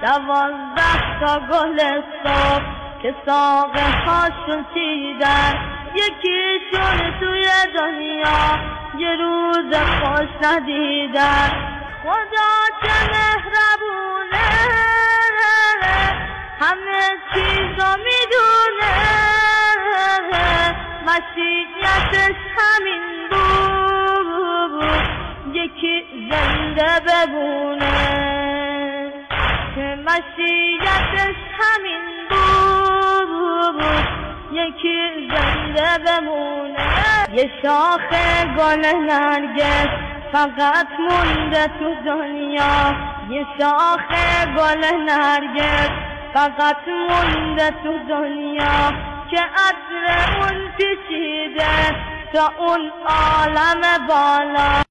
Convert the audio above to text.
12 تا گل صبح که ساقه هاشون چیدن، یکیشون توی دنیا یه روز خوش ندیدن. خدا چه مهربونه، همه چیزا میدونه، مسیحیتش همین بود یکی زنده بمونه، که مسیحیتش همین بود یکی زنده بمونه. یه شاخه گل نرگس فقط مونده تو دنیا، یه شاخه گل نرگس فقط مونده تو دنیا، که عطر اون پیچیده تا اون عالم بالا.